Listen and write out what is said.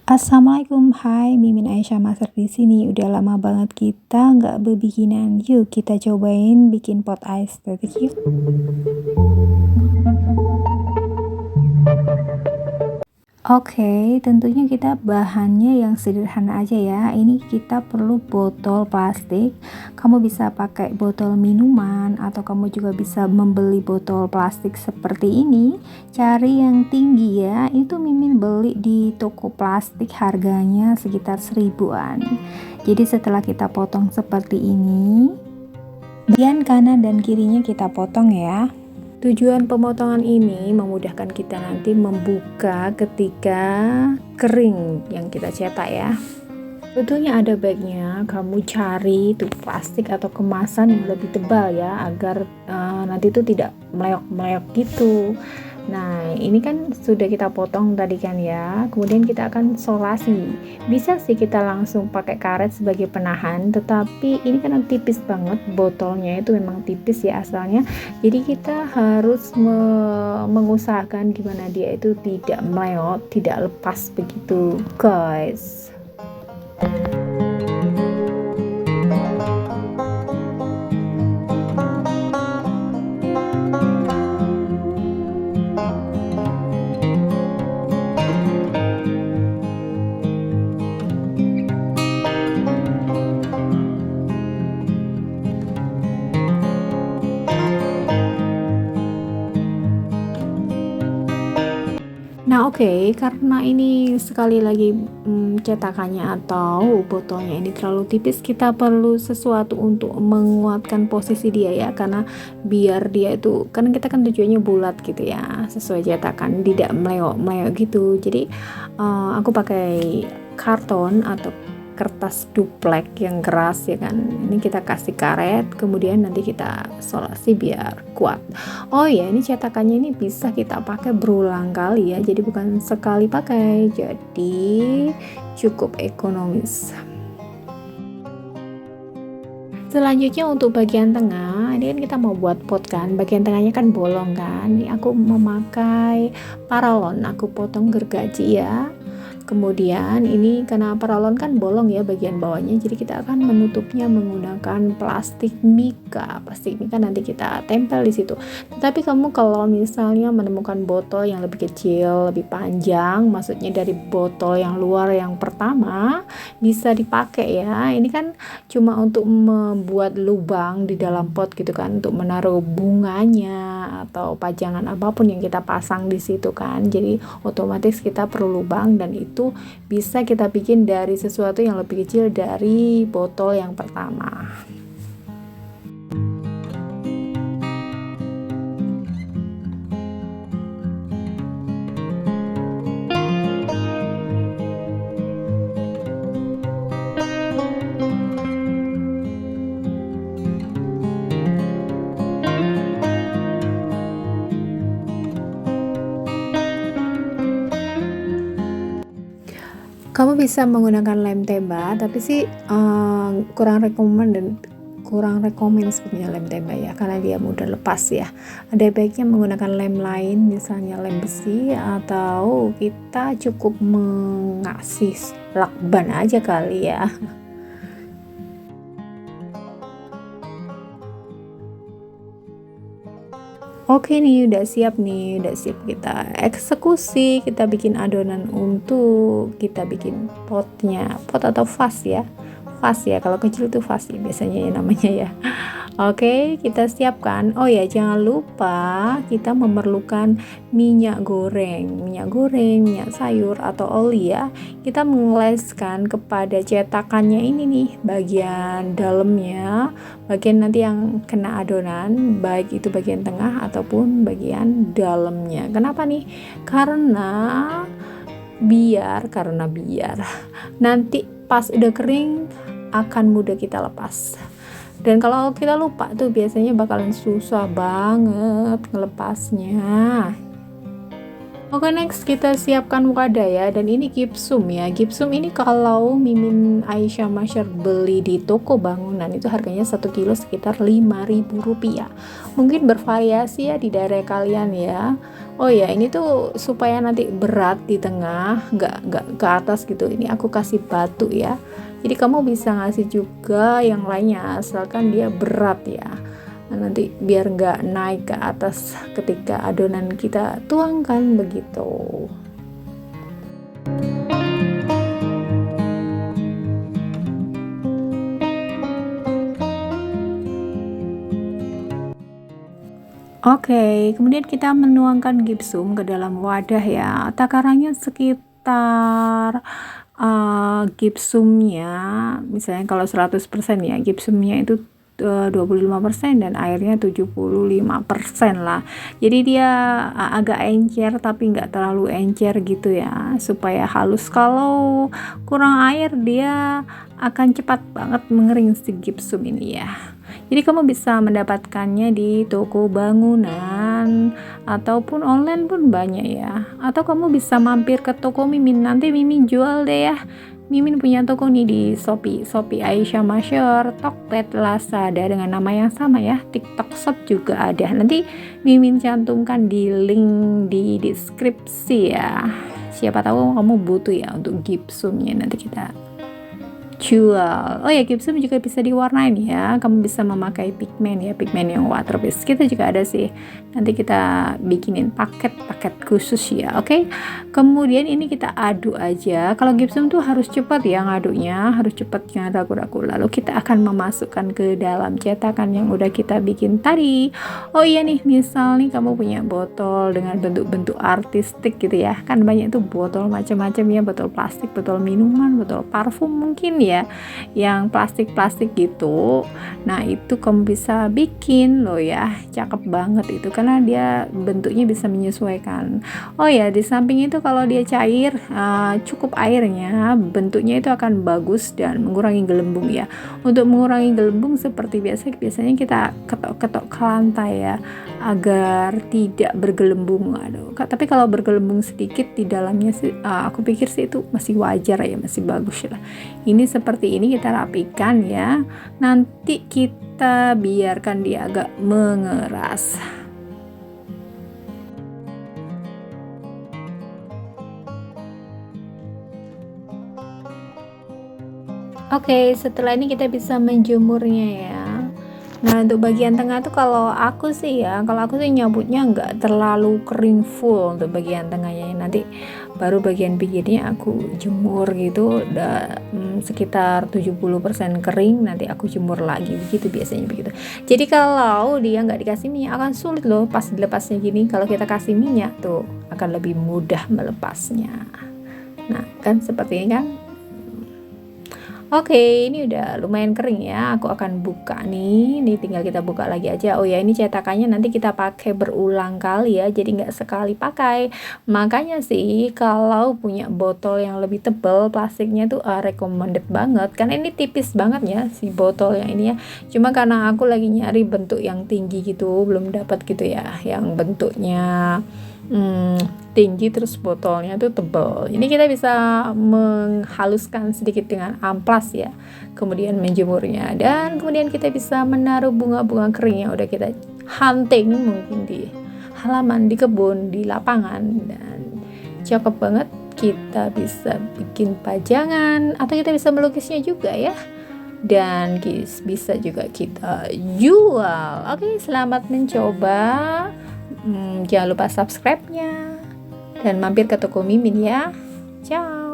Assalamualaikum, hai Mimin Aisyah Master di sini. Udah lama banget kita nggak bebikinan. Yuk kita cobain bikin pot ice tetek yuk. Oke, tentunya kita bahannya yang sederhana aja ya. Ini kita perlu botol plastik. Kamu bisa pakai botol minuman atau kamu juga bisa membeli botol plastik seperti ini. Cari yang tinggi ya. Itu Mimin beli di toko plastik harganya sekitar 1000-an. Jadi setelah kita potong seperti ini, bagian kanan dan kirinya kita potong ya. Tujuan pemotongan ini memudahkan kita nanti membuka ketika kering yang kita cetak ya. Tentunya ada baiknya kamu cari tuh plastik atau kemasan yang lebih tebal ya, agar nanti itu tidak meleok-meleok gitu. Nah, ini kan sudah kita potong tadi kan ya. Kemudian kita akan solasi. Bisa sih kita langsung pakai karet sebagai penahan, tetapi ini kan tipis banget, botolnya itu memang tipis ya asalnya. Jadi kita harus mengusahakan gimana dia itu tidak meleot, tidak lepas begitu, guys. Nah oke, karena ini sekali lagi cetakannya atau botolnya ini terlalu tipis, kita perlu sesuatu untuk menguatkan posisi dia ya, karena biar dia itu, kan kita kan tujuannya bulat gitu ya, sesuai cetakan, tidak meleok-meleok gitu. Jadi aku pakai karton atau kertas duplek yang keras ya kan. Ini kita kasih karet, kemudian nanti kita solasi biar kuat. Oh ya, ini cetakannya ini bisa kita pakai berulang kali ya, jadi bukan sekali pakai, jadi cukup ekonomis. Selanjutnya untuk bagian tengah, ini kan kita mau buat pot kan, bagian tengahnya kan bolong kan. Ini aku memakai paralon, aku potong gergaji ya. Kemudian ini karena paralon kan bolong ya bagian bawahnya, jadi kita akan menutupnya menggunakan plastik mika. Plastik mika nanti kita tempel di situ. Tetapi kamu kalau misalnya menemukan botol yang lebih kecil, lebih panjang, maksudnya dari botol yang luar yang pertama, bisa dipakai ya. Ini kan cuma untuk membuat lubang di dalam pot gitu kan, untuk menaruh bunganya atau pajangan apapun yang kita pasang di situ kan. Jadi otomatis kita perlu lubang, dan itu bisa kita bikin dari sesuatu yang lebih kecil dari botol yang pertama. Kamu bisa menggunakan lem tembak, tapi sih kurang rekomend sebenarnya lem tembak ya, karena dia mudah lepas ya. Ada baiknya menggunakan lem lain, misalnya lem besi, atau kita cukup mengasih lakban aja kali ya. Oke nih, udah siap kita eksekusi, kita bikin adonan untuk kita bikin potnya, pot atau vas ya. Vas ya, kalau kecil tuh vas ya biasanya ya namanya ya. Oke, kita siapkan. Oh ya, jangan lupa kita memerlukan minyak goreng, minyak sayur atau oli ya. Kita mengoleskan kepada cetakannya ini nih, bagian dalamnya, bagian nanti yang kena adonan, baik itu bagian tengah ataupun bagian dalamnya. Kenapa nih? Biar nanti pas udah kering akan mudah kita lepas. Dan kalau kita lupa tuh biasanya bakalan susah banget ngelepasnya. Oke, next kita siapkan wadah ya, dan ini gipsum ya. Gipsum ini kalau Mimin Aisyah Masyar beli di toko bangunan itu harganya 1 kilo sekitar Rp5.000. Mungkin bervariasi ya di daerah kalian ya. Oh ya, ini tuh supaya nanti berat di tengah, nggak ke atas gitu. Ini aku kasih batu ya. Jadi kamu bisa ngasih juga yang lainnya asalkan dia berat ya. Nah, nanti biar nggak naik ke atas ketika adonan kita tuangkan begitu. Oke, kemudian kita menuangkan gipsum ke dalam wadah ya. Takarannya sekitar gipsumnya, misalnya kalau 100% ya, gipsumnya itu 25% dan airnya 75% lah. Jadi dia agak encer tapi nggak terlalu encer gitu ya, supaya halus. Kalau kurang air dia akan cepat banget mengering si gipsum ini ya. Jadi kamu bisa mendapatkannya di toko bangunan ataupun online pun banyak ya. Atau kamu bisa mampir ke toko Mimin, nanti Mimin jual deh ya. Mimin punya toko nih di Shopee Aisyah Masyar, Tokped, Lazada dengan nama yang sama ya. TikTok Shop juga ada. Nanti Mimin cantumkan di link di deskripsi ya. Siapa tahu kamu butuh ya untuk gipsumnya, nanti kita jual. Oh ya, gipsum juga bisa diwarnain ya. Kamu bisa memakai pigmen ya, pigmen yang water based. Kita juga ada sih. Nanti kita bikinin paket khusus ya. Oke. Kemudian ini kita aduk aja. Kalau gipsum tuh harus cepat ya ngaduknya, harus cepat, jangan ragu-ragu. Lalu kita akan memasukkan ke dalam cetakan yang udah kita bikin tadi. Oh iya nih, misal nih kamu punya botol dengan bentuk-bentuk artistik gitu ya. Kan banyak tuh botol macam-macam ya, botol plastik, botol minuman, botol parfum mungkin ya, yang plastik-plastik gitu. Nah, itu kamu bisa bikin loh ya. Cakep banget itu karena dia bentuknya bisa menyesuaikan. Oh ya, di samping itu kalau dia cair, cukup airnya, bentuknya itu akan bagus dan mengurangi gelembung ya. Untuk mengurangi gelembung seperti biasanya kita ketok-ketok ke lantai ya, agar tidak bergelembung. Aduh, tapi kalau bergelembung sedikit di dalamnya sih, aku pikir sih itu masih wajar ya, masih bagus lah. Ini seperti ini kita rapikan ya. Nanti kita biarkan dia agak mengeras. Oke, setelah ini kita bisa menjemurnya ya. Nah, untuk bagian tengah tuh kalau aku sih nyabutnya nggak terlalu kering full untuk bagian tengahnya ya. Nanti baru bagian pinggirnya aku jemur gitu, udah sekitar 70% kering, nanti aku jemur lagi, begitu biasanya begitu. Jadi kalau dia nggak dikasih minyak akan sulit loh pas dilepasnya gini. Kalau kita kasih minyak tuh akan lebih mudah melepasnya. Nah, kan seperti ini kan. Oke, ini udah lumayan kering ya. Aku akan buka nih. Ini tinggal kita buka lagi aja. Oh ya, ini cetakannya nanti kita pakai berulang kali ya. Jadi nggak sekali pakai. Makanya sih kalau punya botol yang lebih tebal plastiknya tuh recommended banget. Karena ini tipis banget ya si botol yang ini ya. Cuma karena aku lagi nyari bentuk yang tinggi gitu, belum dapat gitu ya. Yang bentuknya tinggi terus botolnya tuh tebal. Ini kita bisa menghaluskan sedikit dengan amplas ya, kemudian menjemurnya, dan kemudian kita bisa menaruh bunga-bunga kering yang udah kita hunting mungkin di halaman, di kebun, di lapangan, dan cakep banget. Kita bisa bikin pajangan atau kita bisa melukisnya juga ya, dan bisa juga kita jual. Oke, selamat mencoba. Jangan lupa subscribe-nya dan mampir ke toko Mimin ya. Ciao.